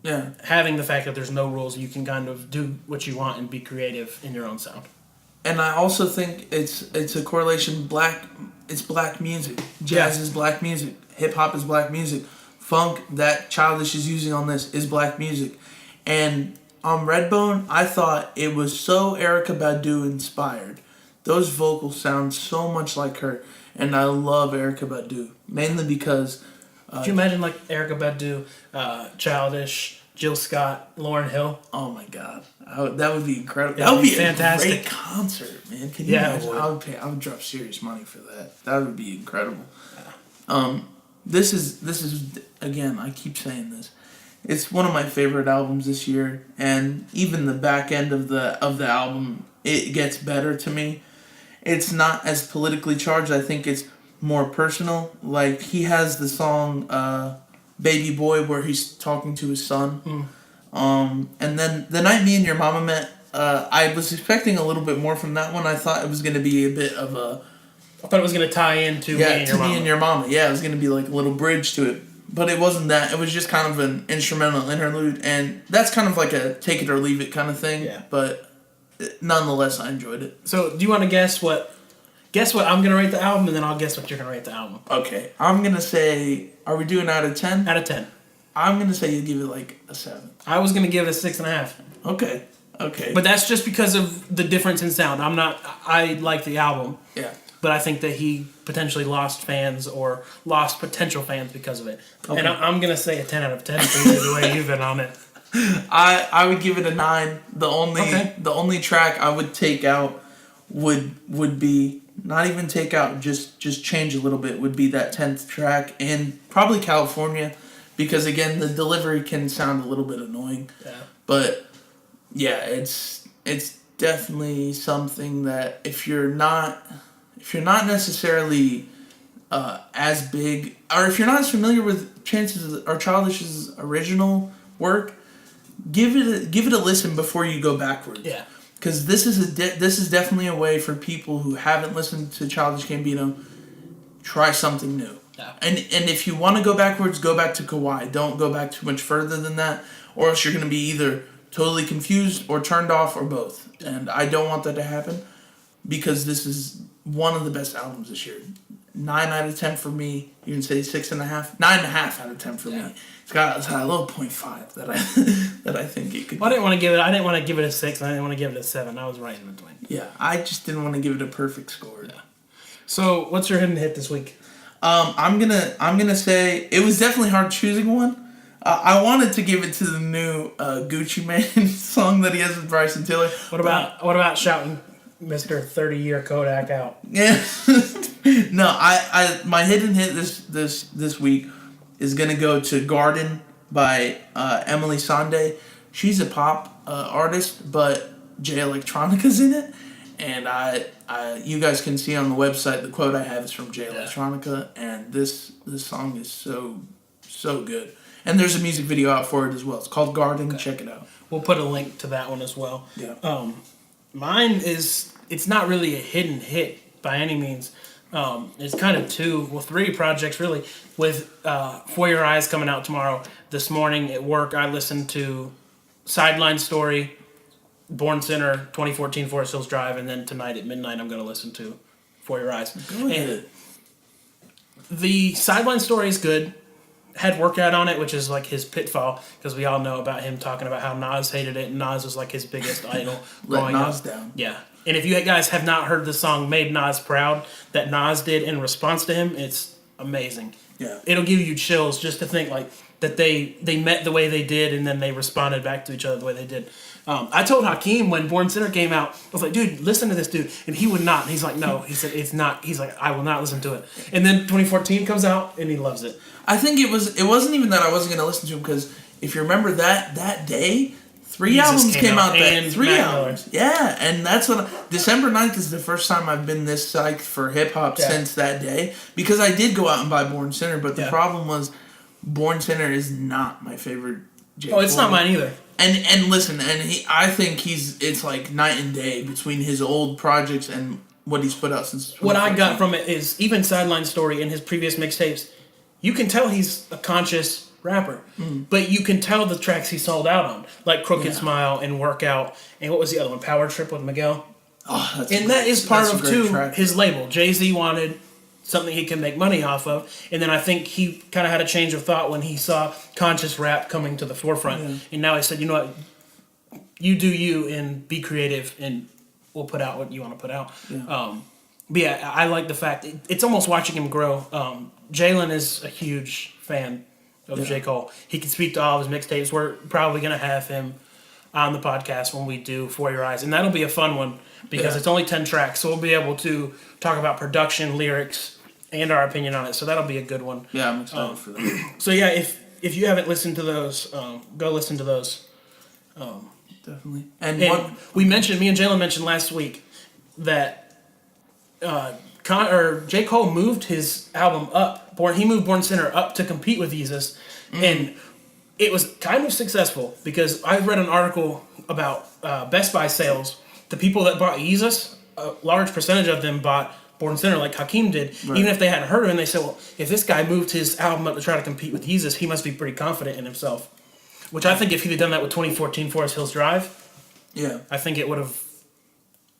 Yeah. Having the fact that there's no rules, you can kind of do what you want and be creative in your own sound. And I also think it's a correlation. It's black music. Jazz is black music. Hip hop is black music. Funk that Childish is using on this is black music. And on Redbone, I thought it was so Erykah Badu inspired. Those vocals sound so much like her, and I love Erykah Badu mainly because. Could you imagine like Erykah Badu, Childish, Jill Scott, Lauryn Hill? Oh my God, that would be incredible. That would be fantastic. A great concert, man. Can you imagine? I would drop serious money for that. That would be incredible. This is again. I keep saying this. It's one of my favorite albums this year, and even the back end of the album, it gets better to me. It's not as politically charged. I think it's more personal. Like, he has the song Baby Boy where he's talking to his son. And then The Night Me and Your Mama Met, I was expecting a little bit more from that one. I thought it was going to be a bit of a... I thought it was going to tie into Me and Your Mama. Yeah, it was going to be like a little bridge to it. But it wasn't that. It was just kind of an instrumental interlude. And that's kind of like a take it or leave it kind of thing. Yeah. But nonetheless, I enjoyed it. So, do you want to guess what I'm going to rate the album, and then I'll guess what you're going to rate the album? Okay. I'm going to say, are we doing out of 10? Out of 10. I'm going to say you give it like a 7. I was going to give it a 6.5. Okay. But that's just because of the difference in sound. I like the album. Yeah. But I think that he potentially lost fans or lost potential fans because of it. Okay. And I'm going to say a 10 out of 10 for you, the way you've been on it. I would give it a 9. The only track I would take out would be, not even take out, just change a little bit, would be that 10th track, and probably California, because again, the delivery can sound a little bit annoying. Yeah. But yeah, it's definitely something that if you're not necessarily as big, or if you're not as familiar with Childish's original work, give it a listen before you go backwards. Yeah. Because this is definitely a way for people who haven't listened to Childish Gambino, try something new. Yeah. And if you want to go backwards, go back to Kauai. Don't go back too much further than that, or else you're going to be either totally confused or turned off or both. And I don't want that to happen, because this is one of the best albums this year. 9 out of 10 for me. You can say 6.5, 9.5 out of 10 for me. It's got a little 0.5 that I think it could. Well, I didn't want to give it a 6. I didn't want to give it a 7. I was right in between. Yeah, I just didn't want to give it a perfect score. Yeah. So, what's your hidden hit this week? I'm gonna say it was definitely hard choosing one. I wanted to give it to the new Gucci Mane song that he has with Bryson Tiller. What about shouting Mr. 30-year Kodak out? Yeah. No, I my hidden hit this week is gonna go to Garden by Emeli Sandé. She's a pop artist, but J Electronica's in it, and you guys can see on the website the quote I have is from J Electronica, and this song is so good. And there's a music video out for it as well. It's called Garden. Okay. Check it out. We'll put a link to that one as well. Yeah. Mine it's not really a hidden hit by any means. It's kind of 3 projects really. With For Your Eyes coming out tomorrow. This morning at work, I listened to Sideline Story, Born Sinner, 2014 Forest Hills Drive, and then tonight at midnight I'm going to listen to For Your Eyes. Good. The Sideline Story is good. Had Workout on it, which is like his pitfall, because we all know about him talking about how Nas hated it, and Nas was like his biggest idol growing Nas up. down. Yeah. And if you guys have not heard the song Made Nas Proud that Nas did in response to him, it's amazing. Yeah. It'll give you chills just to think like that they met the way they did, and then they responded back to each other the way they did. I told Hakeem when Born Sinner came out, I was like, dude, listen to this dude. And he would not. And he's like, no. He said, it's not. He's like, I will not listen to it. And then 2014 comes out, and he loves it. I think it wasn't even that I wasn't going to listen to him, because if you remember that day, 3 albums came out. And 3 albums. Yeah, and that's when December 9th is the first time I've been this psyched for hip-hop since that day, because I did go out and buy Born Sinner, but the problem was Born Sinner is not my favorite JCole. Oh, it's not mine either. And listen, I think it's like night and day between his old projects and what he's put out since. What I got from it is even Sideline Story in his previous mixtapes, you can tell he's a conscious rapper, but you can tell the tracks he sold out on, like Crooked Smile and Workout, and what was the other one, Power Trip with Miguel. Oh, that is part of his label. Jay-Z wanted something he can make money off of, and then I think he kind of had a change of thought when he saw conscious rap coming to the forefront, and now he said, you know what, you do you and be creative, and we'll put out what you want to put out. But yeah, I like the fact it's almost watching him grow. Jalen is a huge fan of JCole. He can speak to all of his mixtapes. We're probably going to have him on the podcast when we do For Your Eyes, and that'll be a fun one because it's only 10 tracks, so we'll be able to talk about production, lyrics, and our opinion on it. So that'll be a good one. Yeah, I'm excited for that. So yeah, if if you haven't listened to those, go listen to those. Definitely. And me and Jalen mentioned last week that JCole moved his album up. He moved Born Sinner up to compete with Yeezus, and it was kind of successful because I read an article about Best Buy sales. The people that bought Yeezus, a large percentage of them bought Born Sinner like Hakeem did, right. Even if they hadn't heard of him. They said, well, if this guy moved his album up to try to compete with Yeezus, he must be pretty confident in himself. Which I think if he'd have done that with 2014 Forest Hills Drive, I think it would have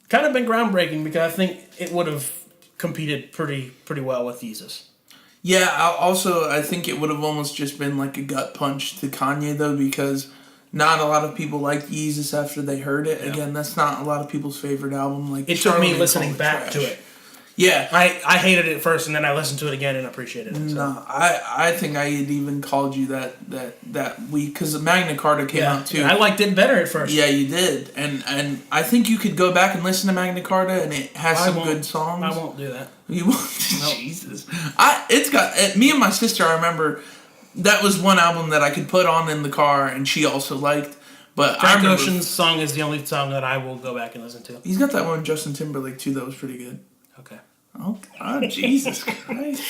kind of been groundbreaking because I think it would have competed pretty well with Yeezus. Yeah, I think it would have almost just been like a gut punch to Kanye, though, because not a lot of people liked Yeezus after they heard it. Yeah. Again, that's not a lot of people's favorite album. Like it took me listening back to it. Yeah. I hated it first, and then I listened to it again and appreciated it. So. No, I think I had even called you that week, because Magna Carta came out, too. I liked it better at first. Yeah, you did. And I think you could go back and listen to Magna Carta, and it has some good songs. I won't do that. You won't? Nope. Jesus. It's got... Me and my sister, I remember, that was one album that I could put on in the car, and she also liked. But Frank Ocean's song is the only song that I will go back and listen to. He's got that one with Justin Timberlake, too, that was pretty good. Okay. Oh, God, Jesus Christ.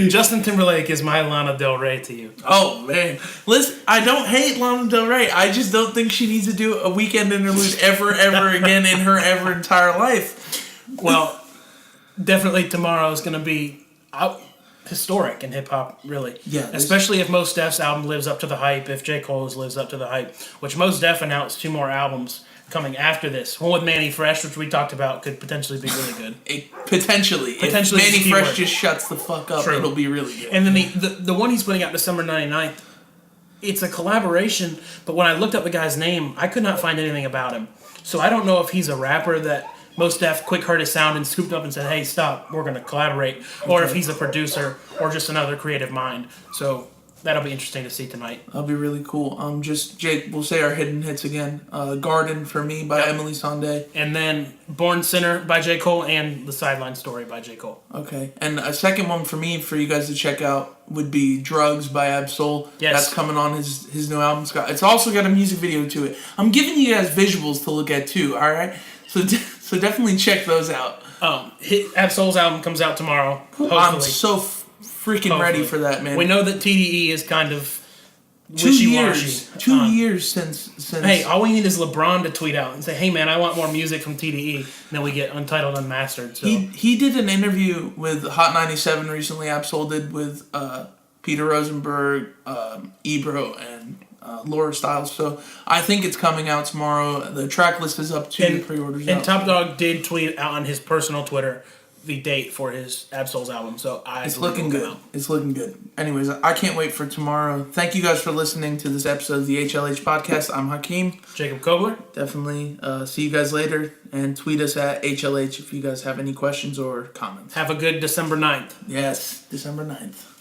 Justin Timberlake is my Lana Del Rey to you. Oh, man. Listen, I don't hate Lana Del Rey. I just don't think she needs to do a weekend interlude ever again in her entire life. Well, definitely tomorrow is going to be historic in hip-hop, really. Yeah. Especially if Mos Def's album lives up to the hype, if J. Cole's lives up to the hype, which Mos Def announced 2 more albums coming after this. One with Manny Fresh, which we talked about, could potentially be really good. Potentially. If Manny Fresh just shuts the fuck up, it'll be really good. And then the one he's putting out December 99th, it's a collaboration, but when I looked up the guy's name, I could not find anything about him. So I don't know if he's a rapper that Mos Def quick heard his sound and scooped up and said, hey, stop, we're going to collaborate, or if he's a producer or just another creative mind. So... that'll be interesting to see tonight. That'll be really cool. Just, Jake, we'll say our hidden hits again. Garden for me by Emeli Sandé. And then Born Sinner by JCole and The Sideline Story by JCole. Okay. And a second one for me, for you guys to check out, would be Drugs by Ab-Soul. Yes. That's coming on his new album. It's also got a music video to it. I'm giving you guys visuals to look at too, alright? So definitely check those out. Ab-Soul's album comes out tomorrow. Hopefully. I'm so freaking ready for that, man. We know that TDE is kind of 2 years. 2 years since. Hey, all we need is LeBron to tweet out and say, "Hey, man, I want more music from TDE." And then we get Untitled Unmastered. So. He did an interview with Hot 97 recently. Ab-Soul did with Peter Rosenberg, Ebro, and Laura Stiles. So I think it's coming out tomorrow. The track list is up too. The pre-orders and Top Dog did tweet out on his personal Twitter the date for his Ab-Soul's album, so it's looking good. It's looking good. Anyways, I can't wait for tomorrow. Thank you guys for listening to this episode of the HLH podcast. I'm Hakeem. Jacob Kobler. Definitely see you guys later, and tweet us at HLH if you guys have any questions or comments. Have a good December 9th. Yes, December 9th.